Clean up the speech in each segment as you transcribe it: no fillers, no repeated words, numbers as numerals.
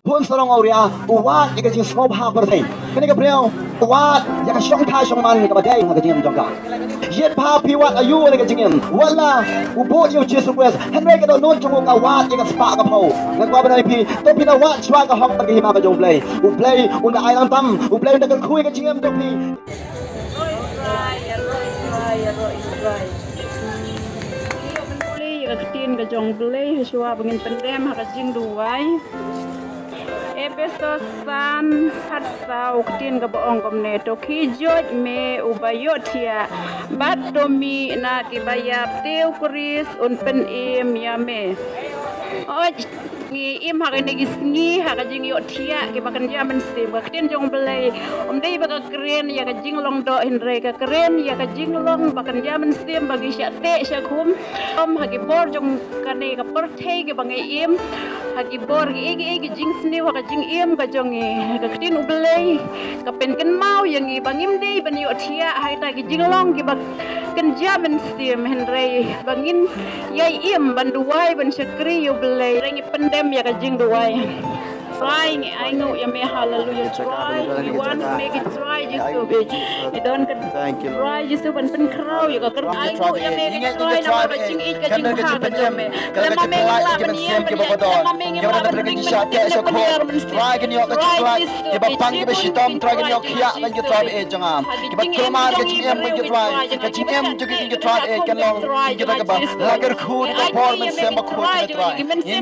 pun sarong auria uwat ika jing small ha per thai kani ka breo uwat ya ka shong tha shong man ka badai ha ka jing jong ka yet pa pi wat ayu le ka jing wala ubo yo Jesus Christ hanre ka do non jong ka wat ya ka spa ka phau na kwa badai pi to pi na wat chwa ka hok ka hi ma ka jong play u play un ai lang tam u play na ka khui ka jing to pi Ketin ke jong beli hesua bengin pendem hak jing duai Efesos san hat sau ketin ke boong komne to kijot me ubayotia bat domi na kibayap teu kuris un pen im ya me oj ngi im hak ne gisngi hak jing yo tia ke bakan jaman sim ketin jong beli dei baka keren ya ka jing long do hinre ka keren ya ka jing long bakan jaman sim bagi sya te sya khum hagi bor jong kane ka perthei ke bangai im hagi bor igi jing sni wa ka jing im ka jong ka ketin ublei ka pen ken mau yang i bangim dei ban yo tia hai ta ki jing long ki bak ken jaman sim hinre bangin yai im ban duai ban syakri yo blei rengi pendem ya ka jing duai trying I know you may hallelujah try you want to make it try just to be you don't try just to ban pen crow you ka I know you make it try na ba jing it ka jing ha ka jame kala ma me la ban yam ke ba do ke ba na bring sha ke sha ko try ke yo ka try ke ba pang ke ba shitom try ke yo khia ban ke try e janga ke ba kromar ke jing em ban ke try ke jing em ju ke try e kan long ke ba ba la ker khu ka por men sem ba khu ke try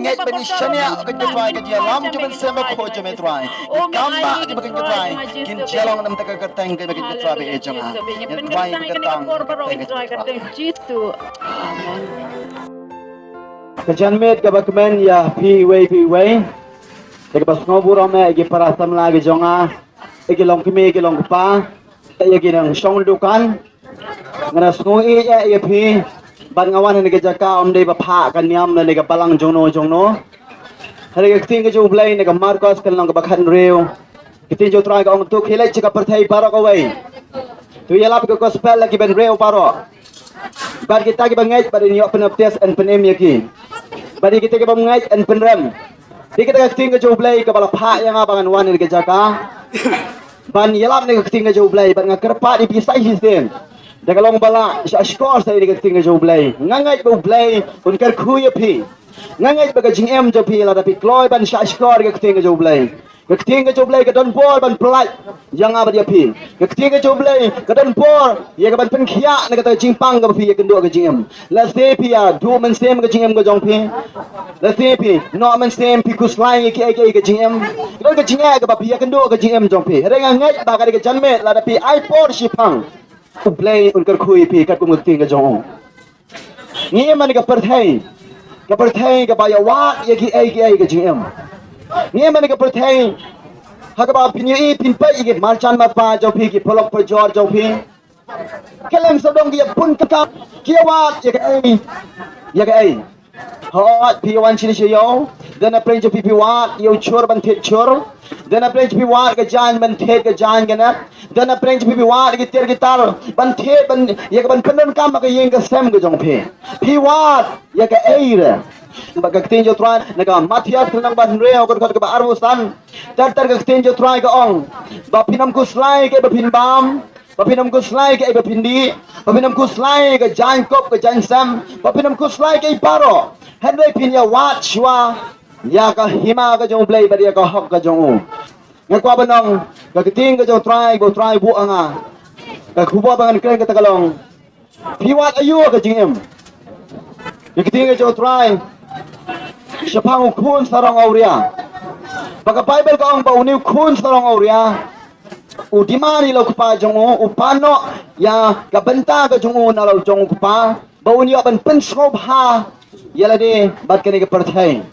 nge ban shania ke try ke dia lam ju sama khojo me try kamba di bakin ke try kin jalong nam tak ka tang ke bakin ke try be janga try ke tang jitu amen kajan met ka bakmen ya pi way ke bas ngoburo me ke para samla ke jonga ke long kime ke long pa ya ke nang shong dukan ngara snoi ya pi ban ngawan ne ke jaka om dei ba pha kan niam ne ke balang jongno hari keting ke jo blai ne ka Marcos kan lang ka bakhan reu keting jo try ka ong tu khilai chika perthai paro ka wai tu yala ke gospel lagi ben reu paro bar kita ke bangai bar ni open up test and penem yaki bar kita ke bangai and penrem di kita keting ke jo blai ka bala pha yang abangan wan ne ke jaka ban yala ne keting ke jo blai ban ngakerpa di pisai sistem dagalong bala sa skor sa di keting ke jo blai ngangai bo blai un kar khuya phi ngangai baga jing em jo pi la tapi kloi ban sha skor ke keting jo blai ke keting jo blai ke don bol ban plai yang aba dia pi ke keting jo blai ke don bol ye ke ban pen khia ne ke jing pang ke pi ye ke ndo ke jing em la se pi ya du men sem ke jing em ke jong pi la se pi no men sem pi kus lai ke ke jing em ke ke jing ke ba pi ye ke ndo ke jing em jong pi re ngai ba ka ke jan me la tapi ai por shi pang blai un kar khui pi kat kum keting ke jong ni man ke perthai ka perthai ka baya wa ye ki ai ke jing em ni man ka perthai ha ka ba pin ye pin pa ye marchan ma pa jo phi ki pholok per jor jo phi kelem so dong ki pun ka ki wa ye ka ai hot pi wan chi chi yo then a prange pi wa yo chor ban the chor then a prange pi wa ka jan ban the ka jan ga na then a prange pi wa ki ter ki tar ban the ban ye ka ban pen kam ka yeng ka sem ka jong pi wa ye ka ai re baga keting jo try na ka Matias nang ban reo ko ka ba armusan tar ka keting jo try ka ong ba pinam ku slai ke ba pin bam ba pinam ku slai ke ba pindi ba pinam ku slai ka jan kop ka jan sam ba pinam ku slai ke paro henry pin ya wat chwa ya ka hima ka jong play ba dia ka hok ka jong ngakwa banong ka keting ka jo try bu anga ka khuba bangan kren ka tagalong piwat ayu ka jingem ya keting ka jo try Siapang kun sarang auria. Baka Bible ka ang bauni kun sarang auria. Udimani lau kupa jongo upano ya kabenta ka jongo na lau jongo kupa. Bauni aban penskop ha. Yala de bat kani ka perthai.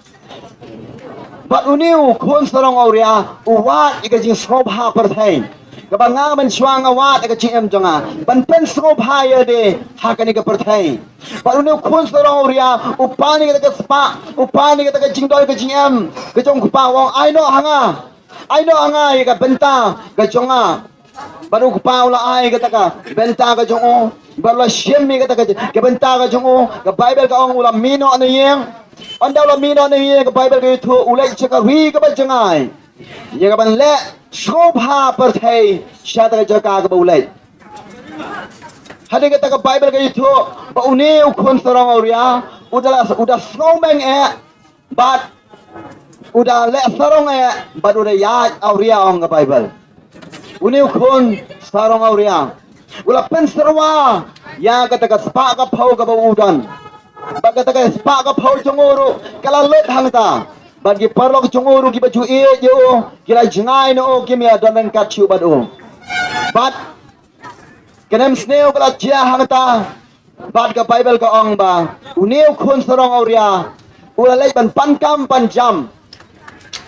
Bat uniu kun sarang auria uwat ika jing skop ha perthai. Kabanga man swang awat ka jing em jonga. Ban penskop ha ya de ha kani ka perthai. Baru kun sarang auria upani ka spa upani ka jing doi ka jing em ka jong kupa wong ai no hanga ye ka benta ka jonga baru kupa ula ai ka taka benta ka jongo baru shem mi ka taka ka benta ka jongo ka Bible ka ong ula mino na yeng Anda la mina ni ke Bible ke tu ulai cakari ke bajangai. Ya ke ban le shobha perthai syata jaka ke ulai. Hadi kata ke Bible ke itu ba uni ukun sarang auria udah snowman but udah le sarong but udah ya auria ong ke Bible. Uni ukun sarang auria. Ulah pensarwa ya kata ke spa ke pau ke udan. Bagi kata spa ke pau jonguru kalau let hangta. Bagi perlok jonguru ki baju yo kira jengai no kimia dan kacu badu. But kenem sneo kala jia hangta. Bad ke Bible ke ong ba. Uniu kun sarong auria. Ula lei ban pankam panjam.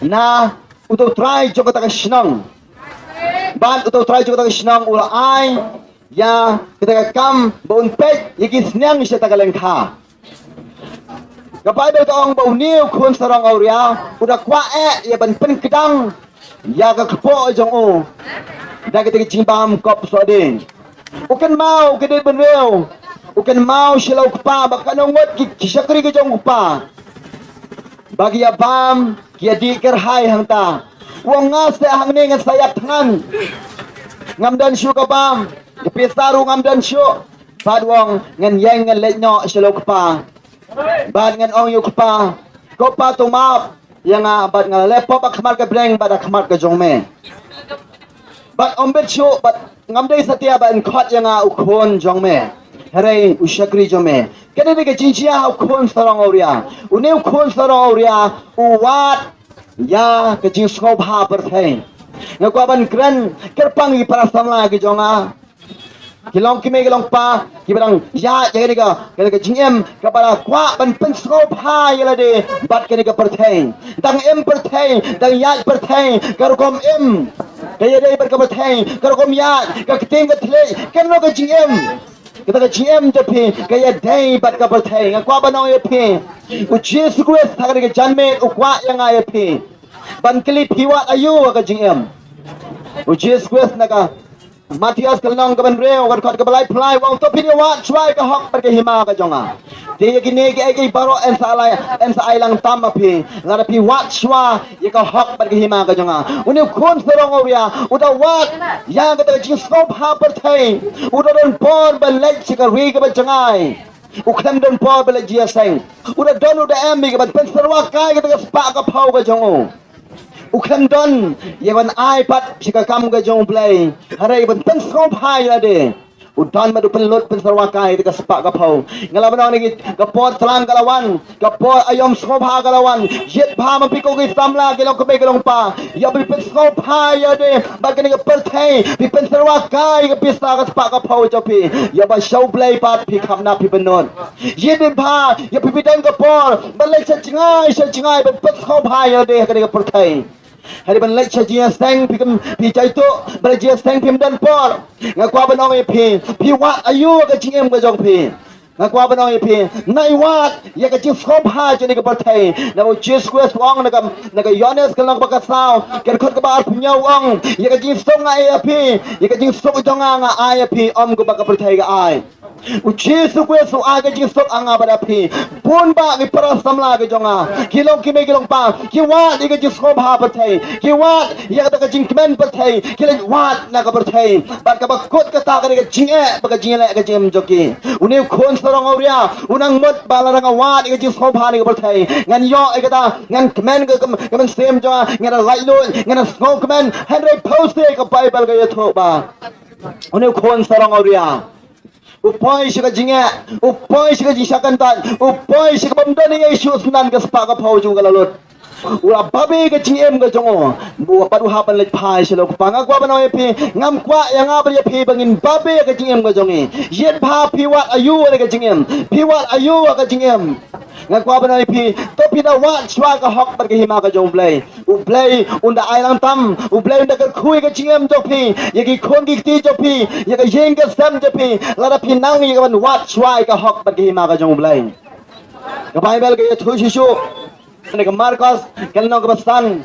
Na untuk try joko tak senang. Bad untuk try joko tak senang ula ai. Ya kita kam baun pek yaki senang siya tak lengkha. Ke Bible ke ong ba uniu kun sarong auria. Udah kwa ya ban pen kedang. Ya ke kepo jong o. Dan kita cimbam kop soding. Ukan mau kedai benreu. Ukan mau silau kepa bakal nongot kisakri ke jong kepa. Bagi abam kia dikir hai hangta. Uang ngas hang ni ngan sayap tangan. Ngam dan syu ke bam. Kepisaru ngam dan syu. Bad wong ngan yang ngan let nyok silau kepa. Bad ngan ong yu kepa. Kopa tu maaf. Yang bad ngan lepop akmal ke breng bad akmal ke jong me. Bad ombet syu bad ngam dai satia bad khot yang ukon jong me. Hei usyakri jome. Kena dek cincia ukon sarang auria. Uni ukon sarang auria uwat ya kecing skobha perthai. Ngakuaban keren kerpang di parasamla ke jonga. Kilong kime kilong pa kibarang ya jangan deka cingem kepada kuat ban pen skobha yala de bat kene ke perthai. Tang em perthai, tang ya perthai, karukom em. Kaya dei berkeperthai, karukom ya, kaketing ketlei, kena ke cingem. Kita ke GM tapi kaya day bat ka perthai ngakwa banong EP uji sukres thak ke janme ukwa yang EP ban kli phiwa ayu ka GM uji sukres naka Matias kalnong ka ban reo war khot ka balai fly wong to pini wa chwai ka hok per ke hima ka jonga te gine ke ai baro en sa ai lang tam api ngara pi wa chwa ye ka hok per ke hima ka jonga uni khon serong oria uda wa ya ka ta jing stop ha per thai uda don por ban lek chika ri ka ba jangai ukhem don por bele jia seng uda don uda em mi ka ban pen serwa kai ka ta spa ka phau ka jongo Ukhem don yewan iPad sika kam ga jong play harai ban pen skop hai la de udan madu pen lot pen sarwa kai ka spa ka phau ngala banong ni ka pot tlang kalawan ka pot ayom skop ha kalawan yet pha ma piko ki samla ke long ka be ka long pa ya bi pen skop hai ya de ba ka ni ka per thai bi pen sarwa kai ka pista ka spa ka phau cha pi ya ba show play pat pi kham na pi benon yet bin pha ya pi dan ka por ba le cha chingai ban pen skop hai ya de ka ni ka per thai Hari ban lek chia seng pi chai tu ban chia seng pim dan por ngakwa banong pi wa ayu ka chingem ka jong pi ngakwa banong nai wat ya ka ching skop ha chini ka parthai na bo chis quest ong na ka yones ka lang ba sao ker khot ka bar punyau ong ya ka ching song ai ya ka ching song jong nga ai om ko ba ka parthai ga ai uchi su quest aga ching song anga ba pi pun ba ni para samla ka jonga kilong kime kilong pa ki wa ni ka ching skop ha parthai ki wa ya ka ching kmen parthai kilong wa na ka parthai ba ka ba khot ka ta ka ching ba ka ching la ka ching joki uni khon sarong auria unang mot balarang awat ke jis khopha ni berthai ngan yo ekata ngan kmen ke kemen sem jo ngan lai lo ngan smoke man henry post ke bible ke tho ba uni khon sarong auria upoi shi ka jinge upoi shi ka jisakan tan upoi shi ka bamdan ye shu sunan ke spa ka phau ju galalot ura babe ke cingem ke jongo bu padu hapan le phai selo panga kwa banoi pi ngam kwa yang apa ye pi bangin babe ke cingem ke jongi yet pha pi wat ayu ke cingem pi wat ayu ke cingem ngam kwa banoi pi to pi da wat chwa ka hok bar ke hima ka jong play u play unda ailang tam u play unda ke khui ke cingem jo pi ye ki khon ki ti jo pi ye ke yeng ke sam jo pi la da pi nang ye ban wat chwa ka hok bar ke hima ka jong play ka bible ke thu shishu Nek Marcos kalno ke pesan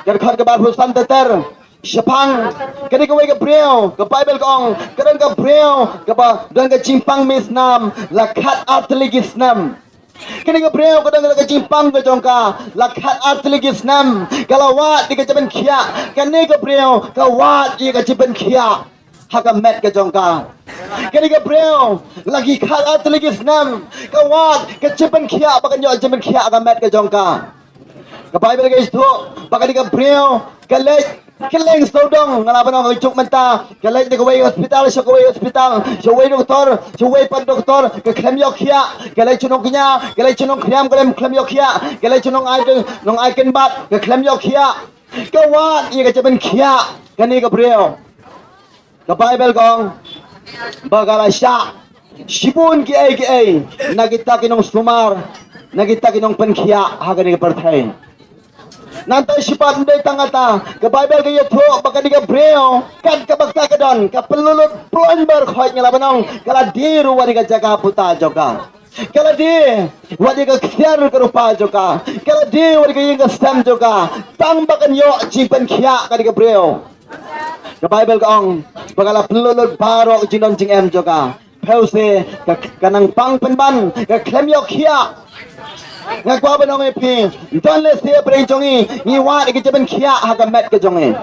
ker khot ke bar pesan teter sepang kene ke ke breu ke bible kong keren ke breu ke ba dan ke cimpang misnam la khat atligis nam Kini ka breo kadang ka jimpang ka jongka lakhat atligis nam kalawat di ka jaban khia kani ka breo kawat di ka jaban khia haka met ka jongka kini ka breo lagi khat atligis nam kawat ka jaban khia bakan yo jaban khia haka met ka jongka ka Bible guys tu bakan di ka breo kalej keleng sodong ngalaban ang cuk menta kalej di kawai hospital sa kawai hospital sa way doktor sa way pan doktor ka klem yok khia kalej chunong kinya kalej chunong kriam klem yok khia kalej chunong ai nong ai ken bat ka klem yok khia ka wat ye ka jaban khia kani ka breo ka Bible gong bagala sya sibun ki ai nagita kinong sumar nagita kinong pankhia ha kani ka parthai nanti sifat ndai tangata ke Bible ke yatho baka diga breo kan ka bakta ka don ka pelulut plumber khoi ngala banong kala diru wadi ka jaga puta joka kala di wadi ka khir ka rupa joka kala di wadi ka yinga stem joka tang bakan yo jipan khia ka diga breo ke Bible ka ong bagala pelulut barok jinon jing em joka pause ka kanang pang penban ka klem yo khia ngakwa banong epi don le se pre jongi ni wa ke jaban khia ha ka met ke jongi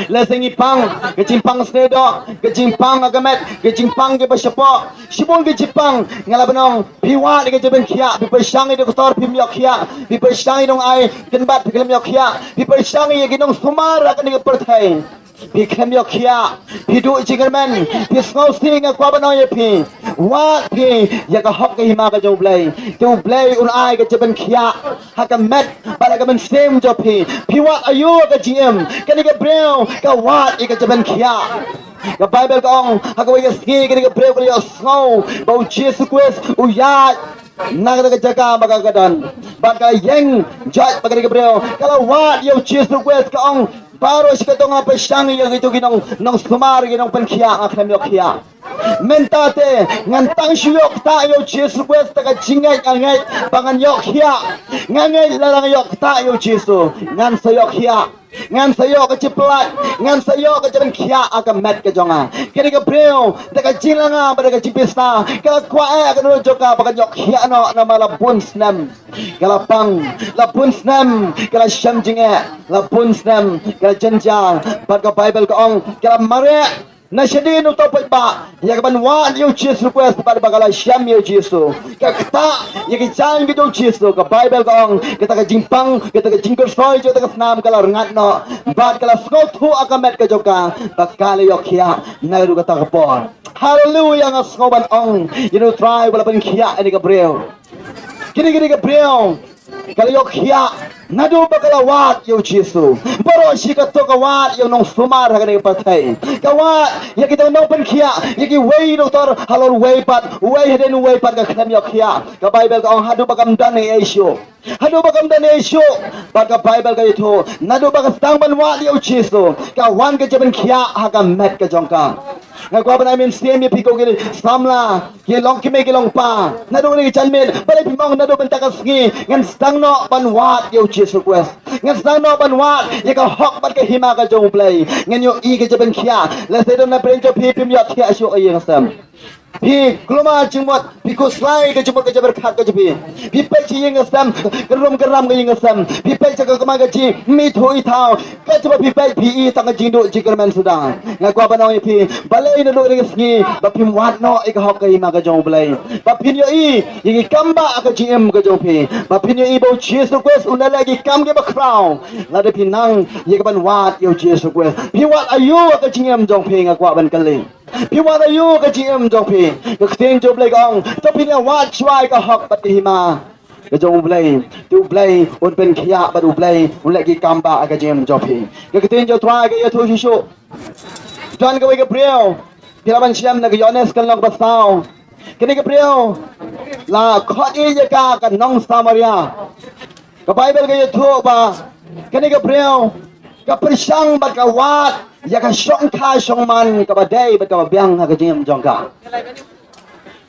le singi pang ke jimpang snedo ke jimpang ha ka met ke jimpang ke bashapo shibon ke jimpang ngala banong piwa ke jaban khia pi persang i doktor pi myok khia pi persang i dong ai kenbat pi myok khia pi persang i ginong sumar ka ni perthai pi klem yok khia pi du jingerman pi ngau sing kwa banong epi wa pi ya ka hok ke hima ka jo blai tu blai un ai ka jaban khia ha ka met bala ka men sem jo pi wa ayu ka gm ka ni ka breo ka wa ka jaban khia ka Bible ka ong ha ka wa ski ka ni ka breo ka yo ngau bau Jesus Christ u ya nagada ka jaga magagadan baka yeng jat baka ni ka breo kala wa yo Jesus Christ ka ong paro sika to nga pesang yung ito ginong nong sumar ginong pankhia nga klamyo khia mentate ngantang syok tayo Jesus Christ taga jingay angay pangan yok khia ngangay larang yok tayo Jesus ngan sayok khia ngan sayo ka ciplat ngan sayo ka jaban khia aka met ka jonga kini ka breo taga jilanga pada ka cipista kala kwa ka no joka baka yok khia no na malabun snam kala pang labun snam kala syam jinge labun snam kala jenjang baka Bible ka ong kala mare na syadin to pa ya ban wa yo Jesus Christ pada bagala syam yo Jesus ka kata ya ki jang gitu Jesus ka Bible ka ong kita ka jimpang kita ka jingkor soy jo ta nam kala ngat no bat kala skot thu akamet ka joka bakala yo khia na ru ka ta ka por hallelujah nga skoban ong you know try wala ban khia ani ka breo kini ka breo kala yo khia nadu bakala wat yo Jesus baro shika to ka wat yo nong sumar ha ka pathai ka wat ya kita nong pen khia ya ki wei doktor halor wei pat wei heden wei pat ka khlem yo khia ka Bible ka ong hadu bakam dan e isyo hadu bakam dan e isyo pat ka Bible ka ito nadu bakam stang ban wat yo Jesus ka wan ka jaban khia ha ka met ka jongka ngakwa ban amin sim ye piko gil samla ye long ki me ki long pa nadu ni chanmen pare pimong nadu ban takas ngi ngan stang no ban wat yo Jesus Christ ngan stang no ban wat ye ka hok bat ka hima ka jong play ngan yo i ka jaban khia la se don na pren jo pi pim yo khia syo ye ngasam pi kluma chimot pi ko slai ka chimot ka jabar khat ka jipi pi pe chi ye ngasam kerum keram ka ye ngasam pi pe cha ka ma ka chi mi thoi thao ka chba pi pe pi i tang jing do jikerman sudang ngakwa ban ong pi balai na do ri sngi ba pim wat no ik hok ka hima ka jong play ba pin yo i ye kamba ka gm ka jong pi ba pin yo i bo Jesus Christ un lagi kam ke ba crown la de pinang ye ka ban wat yo Jesus Christ pi wat ayu ka gm jong pi ngakwa ban kali pi wat ayu ka gm jong pi ka thing jo play gong to pin ya wat chwai ka hok pat hima ka jong play tu play un pen khia ba du play un lagi kamba ka gm jong pi ka thing jo try ka ye thu shu John ka wei ka breo Piraban siyam na gayones kan lang bastaw kini ka breo la khot i ye ka ka nong Samaria ka Bible ka ye thu ba kini ka breo ka persang bat ka wat ya ka syong ka syong man ka badai bat ka byang ka jim jong ka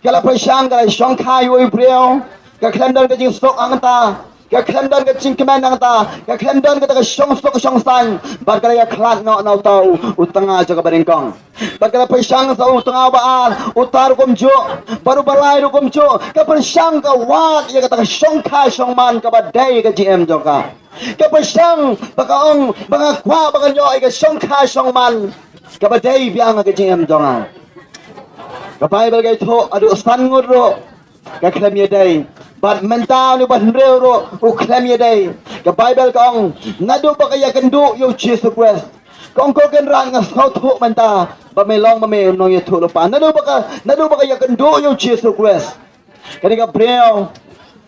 kala persang ka syong ka yo breo ka klandar ka jing stok angta ka khlem don ka ching kemen nang ta ka khlem don ka ta shong sok shong san bar ka ya khlat no no tau utanga jaga baringkong bar ka paisang sa utanga baal utar kum jo baru balai ru kum jo ka paisang ka wat ya ka ta shong kha shong man ka ba dai ka gm joka ka paisang baka ong baka kwa baka nyo ka shong kha shong man ka ba dai biang ka gm jonga ka bible ka tho adu san ngur ro ka khlem ye dai bat mental ni bat real ro u khlem ye dai ka bible ka ong nadu ba ka ya kendu yo Jesus Christ kong ko ken rang nga sao thu menta ba me long ba me no ye thu lo pa nadu ba ka ya kendu yo Jesus Christ kani ka breo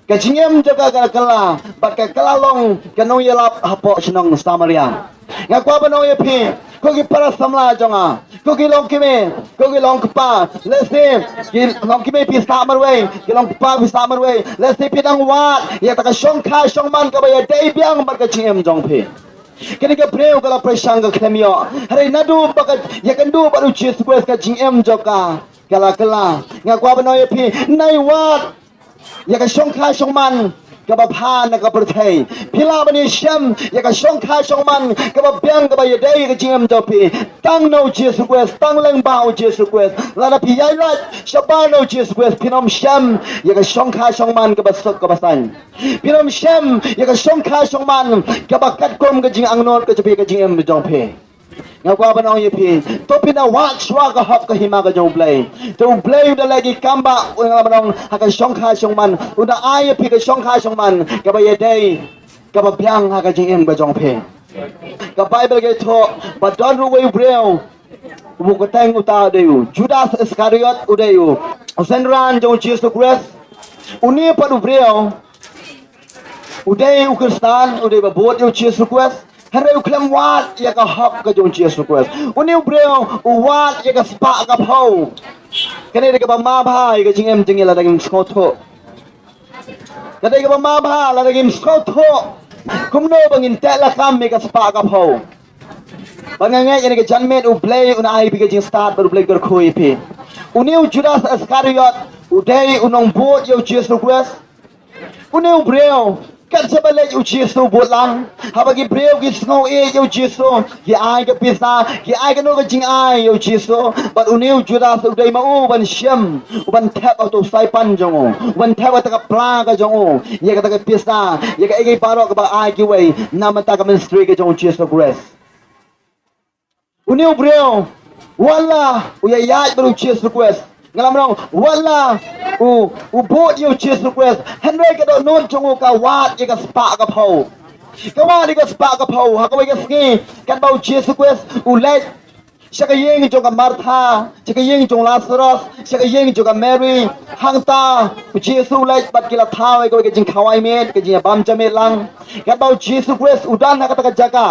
ka jingem jaga ka kala bat ka kala long ka no ye lap hapo sinong Samaria nga kwa ba no ye phi ko ki para samla jonga ko ki long pa let's say ki long kime pi samar way ki long pa pi samar way let's say pinang wat ya ta ka shong kha shong man ka ba ya dei biang mar ka chingem jong phi kini ka preo kala prasang ka klemyo hare nadu baka ya kandu baru Jesus Christ ka chingem joka kala nga kwa ba no ye phi nai wat ya ka shong kha shong man ka ba phan ka perthai phila bani sham ya ka shong kha shong man ka ba biang ka ba ye dai ka chingam to phi tang no Jesus Christ tang leng bao Jesus Christ la la pi yai la shaba no Jesus Christ phinom sham ya ka shong kha shong man ka ba sok ka ba san phinom sham ya ka shong kha shong man ka ba kat kom ka jing ang non ka chapi ka jingam jong phi nga kwa ba no ye phi to pina wat swa ka hop ka hima ka jong play to play da lagi kamba nga ba nong ha ka shong kha shong man una ai phi ka shong kha shong man ka ba ye dai ka ba byang ha ka jing em ba jong phi ka bible ge tho ba don ru we breo bu ko tang uta de yu Judas Iscariot ude yu senran jong Jesus Christ uni pa ru breo ude yu Kristan ude ba bot yu Jesus Christ hare u klem wat ya ka hop ka jong Jesus Christ uni breo wat ya ka spa ka phau kane de ka ba ma bhai ka jing em jing la dagim sko tho kane ka ba ma bha la dagim sko tho kum no bangin ta la kam me ka spa ka phau bangangai ini ke janmet u play un ai bi ke jing start baru play ber khoi pi uni Judas Iscariot udai unong bot yo Jesus Christ uni breo kan sebalik u Jesus bot lang habagi breo ki snow e yo Jesus ki ai ka pisa ki ai ka no ka jing ai yo Jesus but uni Judas udai ma u ban shem u ban tap auto sai pan jong ban tap ta ka pla ka jong ye ka ta ka pisa ye ka ai paro ka ba ai ki wei nam ta ka ministry ka jong Jesus Christ uni breo wala u ya ya baru Jesus Christ ngalam rong wala u bot yo Jesus Christ henry ka do non chung ka wat ye ka spa ka phau ka wat ye ka spa ka phau ha ka wei ka ski kan bau Jesus Christ u let saka yeng jong ka Martha saka yeng jong Lazarus saka yeng jong ka Mary hangta u Jesus let bat kila thau ka wei ka jing khawai met ka jing bam chamet lang kan bau Jesus Christ udan ha ka ta ka jaga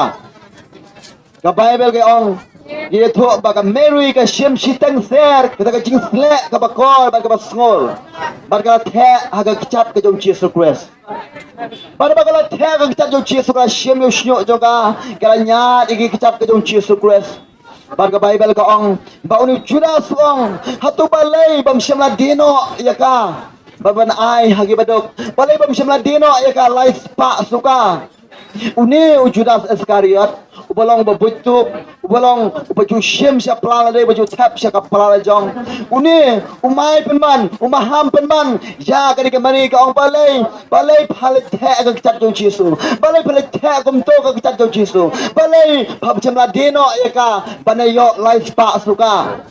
ka Bible ke ong ye tho ba ka Mary ka shem shitang ser ka ka jing sle ka ba kor ba ka ba small ba ka the ha ka chat ka jong Jesus Christ ba ba ka la the ka chat jong Jesus Christ shem yo snyo jo ka nya igi chat ka jong Jesus Christ ba ka Bible ka ong ba uni Judas ong hatu balai bam shem la dino ya ka ba ban ai hagi badok balai bam shem la dino ya ka life pa suka uni Judas Iscariot ubalong babutu ubalong ubaju shem sya plala de baju tap sya ka plala jong uni umai penman umaham penman ya ka ke mari ka ong balai phale the ka chat jong Jesus balai phale the kum to ka chat jong Jesus balai phab chamla dino eka banayo life pa suka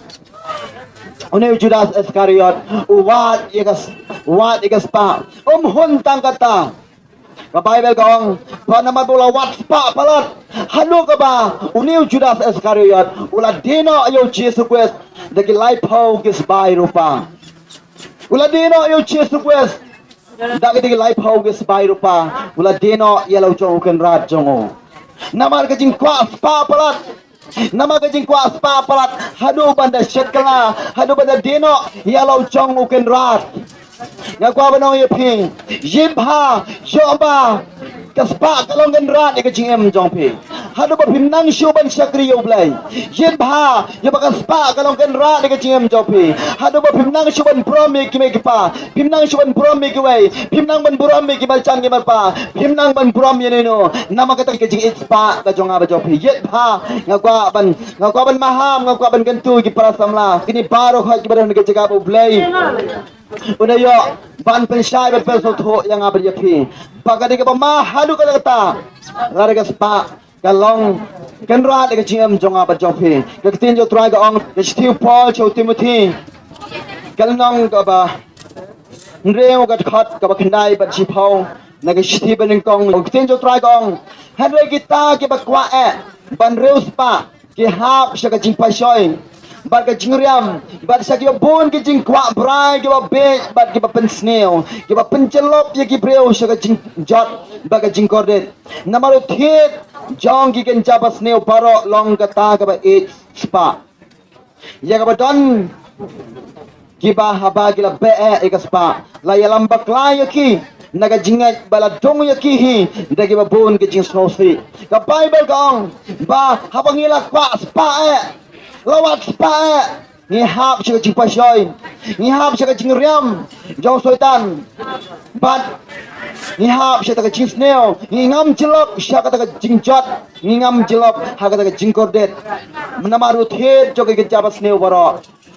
uni Judas Iscariot wat yekas pa hun tang kata ka Bible kong pa naman bola wat pa palat hanu ka ba uni Judas Iscariot ula dino ayo Jesus Christ dagi life how gis bay rupa ula dino ayo Jesus Christ dagi life how gis bay rupa ula dino yelaw jong kan rat jongo namar ka jing kwa pa palat nama ka jing kwa pa palat hanu banda shetkala hanu banda dino yelaw jong kan rat nga kwa ba no ye phi yim ha jomba ka spa ka long gan rat ka jing em jong phi hadu ba himnang shuban syakri yo blai yen bha yo ba spa kalong kan ra de ka chim jopi hadu ba himnang shuban promi ki me ki pa himnang shuban promi ki wai himnang ban buram me ki bal chan ki mar pa himnang ban buram ye no nama ka ta ki jing spa ka jonga ba jopi yen bha ngakwa ban maham ngakwa ban kentu ki para samla kini paro kha ki baran ke jaga bo blai unayo ban pensyai ban peso tho yang abri yapi pagade ke ma hadu ka ta ngare ka spa kalong kenra de jingam jonga ba jopi ke tin jo try ga ong ke stiu paul cho timothy kalnong ka ba nreo ka khat ka ba khnai ba chi phau na ke stiu ban kong ke tin jo try ga ong hanre kita ke ba kwa ban reu spa ke hap sha ka jing pa shoi bat ka jingriam bat sa ki bon ki jing kwa brai ki ba be bat ki ba pen snail ki ba pen chelop ye ki breu sa ka jing jot ba ka jing kordet namaro thet jong ki ken jaba snail paro long ka ta ka ba e spa ya ka ba don ki ba haba ki la be e ka spa la ya lamba klay ki naga jingat bala dong ya ki hi dagi ba bon ki jing snow si ka bible ka ong ba habangila kwa spa lawat spa ni hap chika jing pasyoy ni hap chika jing riam jong soitan bat ni hap chika jing snail ni ngam jilop chika taka jing jot ni ngam jilop haka taka jing kordet menamaru thet joga ke jaba snail baro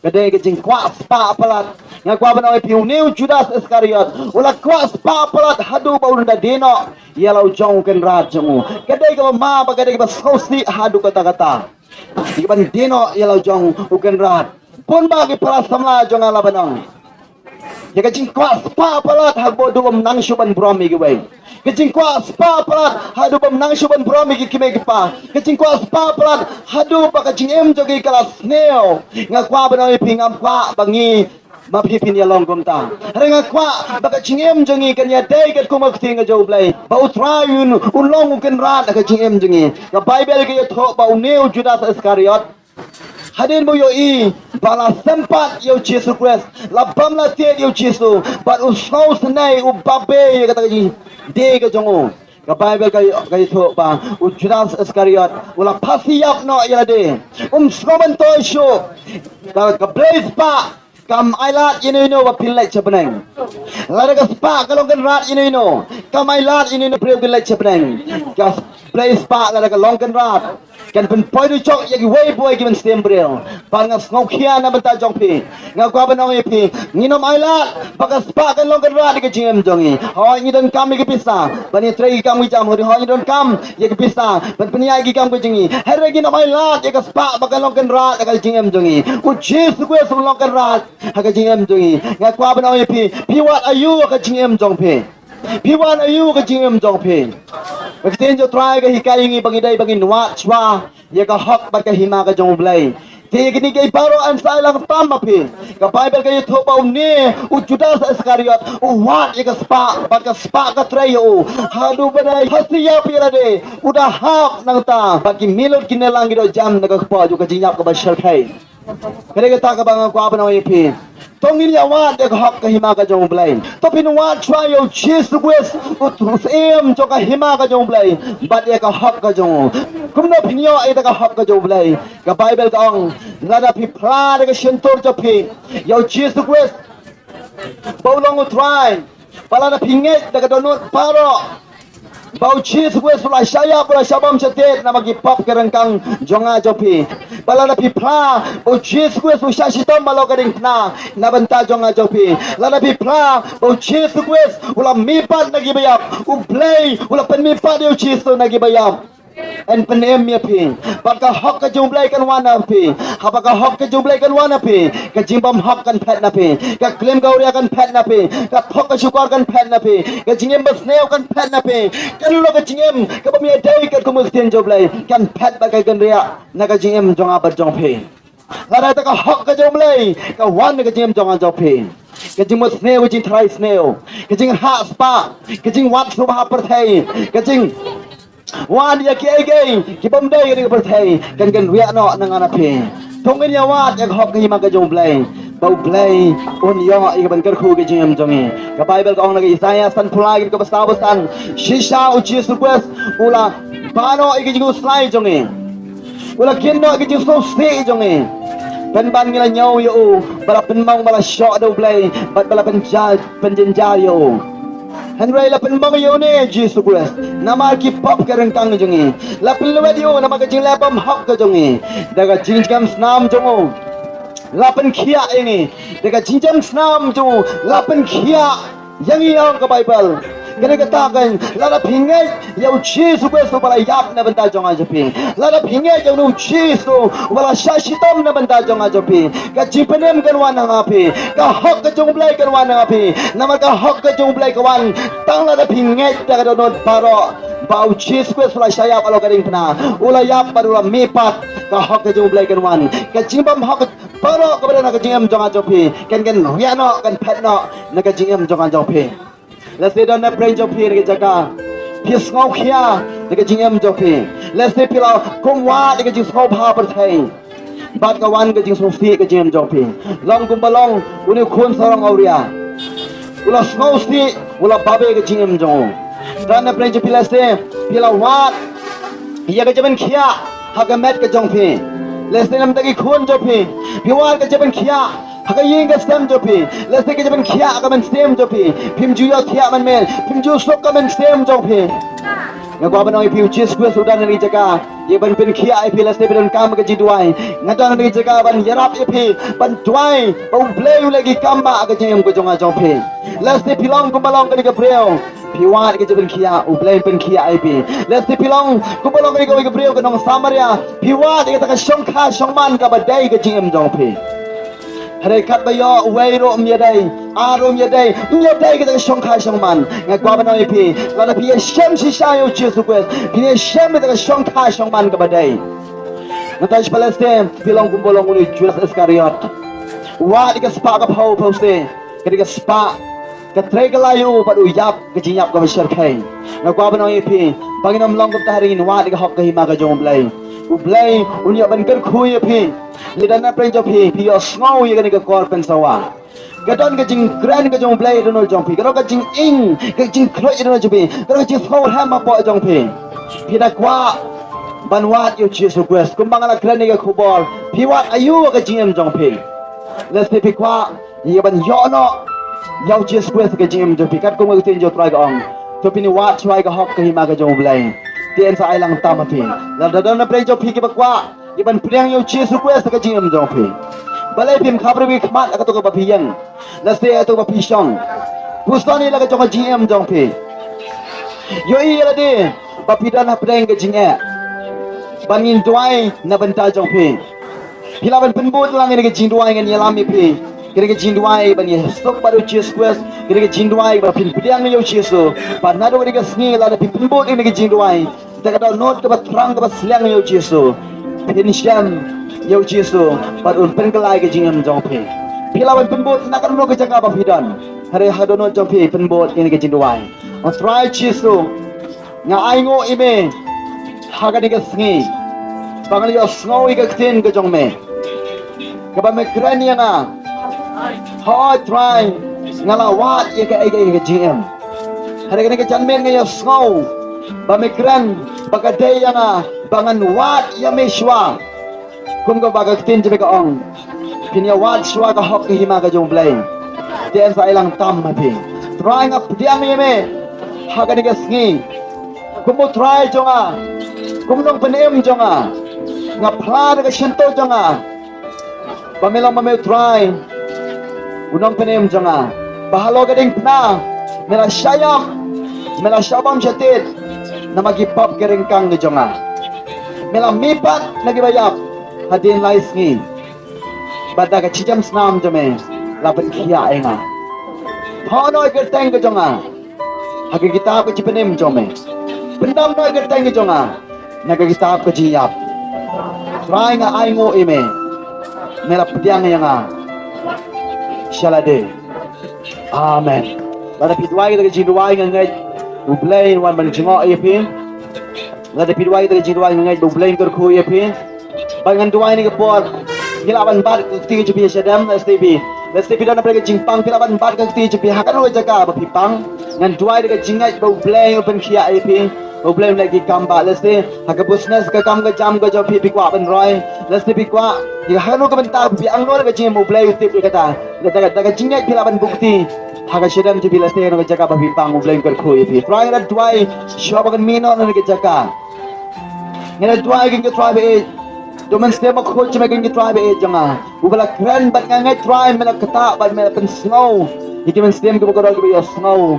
gede ke jing kwa spa palat ngakwa banaw piu new Judas Iscariot ula kwa spa palat hadu ba unda dino yalau jong ken rat jongu gede ke ma ba gede ke sosi hadu kata kata iban dino yalau jong uken rat pun bagi para samla jong ala banong ya kajing kwa spa palat hagbo duwam nang shuban bromi giway kajing kwa spa palat hadu bam nang shuban bromi gi kime gi pa kajing kwa spa palat hadu pa kajing em jogi kala snail ngakwa banong pingam kwa bangi mapipin ya long gomta renga kwa baka chingem jongi kanya dai kat kumak tinga jo blai bau trayun ulong uken rat ka chingem jongi ka bible ke tho bau neu Judas Iscariot hadin mo yo i bala sempat yo Jesus Christ labam la te yo Jesus but usau snai u babe kata ji de ka jongo ka bible ka tho ba u Judas Iscariot ula phasiap no ya de skoman toy show ka blaze pa kam ailat ino wa pilek chapeneng lara ka spa kalong kan rat ino kam ailat ino preu pilek chapeneng ka play spa lara ka long kan rat kan pen poi du chok yagi way boy given stem bril pa nga ngok khia na banta jong pi nga kwa banong e pi nginom ailat baka spa kan long kan rat ka jingem jongi ho ngi don kam ki pisa bani trei kam wi jam ho ngi don kam yagi pisa ban penia gi kam ko jingi herre gi nom ailat yagi spa baka long kan rat ka jingem jongi ku Jesus ku so long kan rat haka jingem jongi nga kwa banong e pi wat ayu ka jingem jong pi pi wan ayu ka jingem jong pi Waktin jo try ka hikay ngi bangidai bangin wa chwa ya ka hok ba ka hima ka jong blai ti gini kay paro an sa lang pamapi ka bible kay tho pa ni u Judas Iscariot u wat ya ka spa ba ka spa ka tray u hadu badai hasiya pira de udah hap nang ta bagi milot kinelang gido jam naga pa jo ka jinyap ka ba sharkai kare ka ta ka bang ko abana wi tongin ya wat de hok ka hima ka jong blai to pin wat chwa yo Jesus Christ utrus em jo ka hima ka jong blai bat ya ka hok ka jong kumno pinyo ai da ka hok ka jong blai ka bible ka ong lada pi pra de ka shentor jo pi yo Jesus Christ baulong utrai pala na pinget da ka donut paro bau Jesus Christ pula saya pula sabam setet na magi pop kerengkang jonga jopi pala na pi pra bau Jesus Christ usha sitom malo kading na banta jonga jopi lada pi pra bau Jesus Christ ula mipat nagi bayap u play ula pen mipat yo Jesus nagi bayap en penem ya pi baka hok ka jumblai kan wana pi habaka hok ka jumblai kan wana pi ka jimbam hok kan phet na pi ka claim gauria kan phet na pi ka thok ka syukar kan phet na pi ka jingem bas neo kan phet na pi kan lo ka jingem ka pamia dai ka kumustin jumblai kan phet ba ka kan ria na ka jingem jonga bar jong pi ngara ta ka hok ka jumblai ka wan ka jingem jonga jong pi ka jing bas neo jing thrai sneo ka jing ha spa ka jing wat subha par thai ka jing wan ya ki ki bom dai ni ber thai kan ria no nang ana phe thongin ya wat ya hok ki ma ka jong blai bau blai on yo i ban kar khu ke jim jong ka bible ka ong na Isaiah san phulai ka bastaw bastan shisha u Jesus Christ ula Paano ikijingu slide jonge. Wala kino ikijingu so stay jonge. Pen ban ngila nyaw yo, bala pen mau bala shot do play, bat bala penjenjar yo. Henry la pen mau yo ne Jesus Christ. Nama ki pop kareng tang jonge. La pen lewat yo nama ka jing labam hak ka jonge. Daga jing jam snam jongo. La pen khia ini. Daga jing jam snam jongo. La pen khia yang yang ka Bible. Kena katakan, lada pingai yang Jesus Kristus bala yap na benda jong ajopi. Lada pingai yang nu Jesus bala syashitom na benda jong ajopi. Ka jipenem kan wan ngapi. Ka hok ka jong blai kan wan ngapi. Nama ka hok ka jong blai kawan. Tang lada pingai ta ka donot paro. Bau Jesus Kristus bala syayap alo kading pena. Ula yap padula mepat ka hok ka jong blai kan wan. Ka jimbam hok paro kepada na ka jingem jong ajopi. Kan riano kan petno na ka jingem jong ajopi. Let's say don't pray jopi ke jaga. Pis ngau khia ke jingem jopi. Let's say pila kumwa ke jing ngau pha par thai. Bat kawan ke jing sofi ke jingem jopi. Long kumbalong uni khun sarang auria. Ula ngau si ula babe ke jingem jong. Don't pray jopi let's say pila wat ya ke jaban khia ha ke met ke jongpi. Let's say nam tagi khun jopi. Piwal ke jaban khia Haka ying ka stem jopi, let's take jaban kia ka man stem jopi, pim juya kia man men, pim ju sok ka man stem jopi. Ngagwa ba nang ipiu Jesus Christ udan ni jaga, ye ban pin kia ipi let's take ban kam ka jiduai, ngadang ni jaga ban yarap ipi, ban duai, ban play lagi kamba ka jeng ko jonga jopi. Let's take pilong ko balong ka ni ka preo. Piwat ke jaban kia, ublay pin kia ipi. Let's take pilong ko balong ka ni ka preo ka nong Samaria. Piwat ka ta ka shongkha shongman ka badai ka jeng jopi. Hari kat bayo wairo myadai aro myadai kita shongkha shongman ngakwa banoi pi lana pi shem si shayo Jesus Christ pi shem kita shongkha shongman ka badai natai Palestine pilong kumbolong uni Judas Iscariot wa di ka spa ka phau poste ka spa ka tregalayo padu yap ka jinyap ka bashar kai ngakwa banoi pi panginom long ka tarin wa di ka hok ka hima ka jomblai ublay unya ban ker khuye pi lidana pren jopi pi osngau ye gani ka kor pen sawa gadon ka jing gran ka jong blay donol jong pi gadon ka jing ing ka jing khoi donol jopi gadon ka jing phau ha ma po jong pi pi da kwa banwat yo Jesus Christ kumbang ala gran ka khobor pi wat ayu ka jing jong pi let's pi kwa ye ban yo no yo Jesus Christ ka jing jong pi kat ko mo tin jo try ka ong to pi ni wat try ka hok ka hima ka jong blay tien sa ai lang tama pi la da na play jo pi ki bakwa iban priang yo Jesus Christ ka jingam jong pi balai pim khabre bi khmat ka to ka bapiyang la se to ba pisong pustani la ka jong jingam jong pi yo i la de bapida na preng ka jinga bangin tuai na banta jong pi pila ban penbut lang ni ka jing tuai ngan yalami pi kira ka jing tuai ban ye stok baru Jesus Christ kira ka jing tuai ba pin priang yo Jesus ba na do ka sngi la pin penbut ni ka jing tuai ta ka not ka ba trang ka ba slang yo Jesus Pinsyam yo Jesus padun penkelai ke jingam jongpe pilawan penbot nak kan ke jaga ba fidan hari hadono jongpe penbot ini ke jinduai on try Jesus nga aingo ime haga ni ke sngi bangal yo snow ke tin ke jongme ke ba me krani nga ha try ngala wat ye ke jingam hari ke janmen nga yo snow ba me kran bagadai nga bangan wat ya meshwa kum ka bagak tin jebe ka ong pinya wat shwa ka hok hima ka jong blay den sa ilang tam ma pi trying up diam yeme ha ka ni ka sngi kum mo try jonga kum nong penem jonga nga phla ka shinto jonga pamelang ma me try unong penem jonga bahalo ka ding na mela shayak mela shabam chatit na magipap kerengkang ni jonga mela mipat nagibayap hadin lais ngi bada ka chijam snam jame laban khia enga hono gerteng ke jonga hagi kitab ke chipenem jome pendam no gerteng ke jonga naga kitab ke jiyap try nga aingo ime mela pediang nga shalade amen bada pitwai ke jinduai ngai ublay wan ban jingo ipin lada pidwai ta jidwai ngai do blame kar khu ye phi bangan duai ni ke por hilaban bar ti ju bi sadam stb dan apa ke jingpang hilaban bar ke ti ju bi hakan ro jaga ba pipang ngan duai ke jingai do blame open khia ye phi Problem lagi kamba lesti hak business ke kam ke jam ke jo pi kwa ben roi lesti pi kwa ya hanu ke benta pi angno ke jim problem utip kata daga jingai pi laban bukti hak sedam ti bila lesti no ke jaga babi pang problem ke khu pi try that dwai shobagan mino no ke jaga ngena dwai ke try be Domen setiap aku cuma ingin try be jangan. Ubala keren bat ngangai try mela kata bat mela pen snow. Iki men setiap ke bokor ke be snow.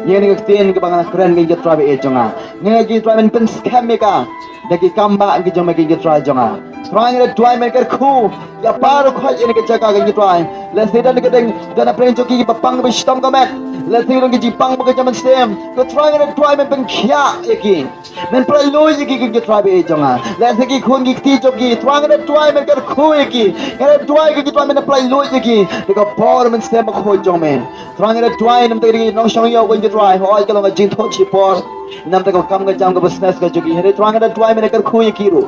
Yang ni ketien ke bangan keren ingin try be jangan. Ngai ke try men pen scam meka. Daki kamba ke jangan ingin try jangan. Try ni try men ker ku. Ya paru khoi ini ke jaga ingin try. Let's say dan ke deng dan apa yang joki bapang be stom kamet. Let's say ke jipang ke jaman stem. Ke try men pen kia iki. Men praloi iki ke try be jangan. Let's say khun ki ti joki tuang ada tuai men ker khoi ki ada tuai ki tuai men apply loi ki deka por men stem khoi jong men tuang ada tuai nam teri no shong yo ko tuai hoi ka long jing tho chi por nam ta ko kam ga jam ga business ga jogi ada tuang ada tuai men ker khoi ki ru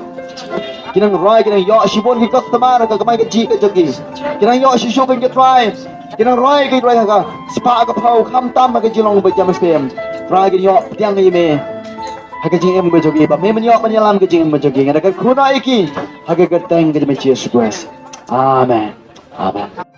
kinang roi kinang yo shibon ki customer ka kamai ka ji ka jogi kinang yo shi shopping ki tuai kinang roi ki tuai ka spa ka phau kham tam ka ji long ba jam stem tuai ki yo tiang ni me Haka jing em bejogi ba me menyo menyelam ke jing em bejogi ngada ka kuna iki haka ka teng ke Yesus Kristus. Amen. Amen.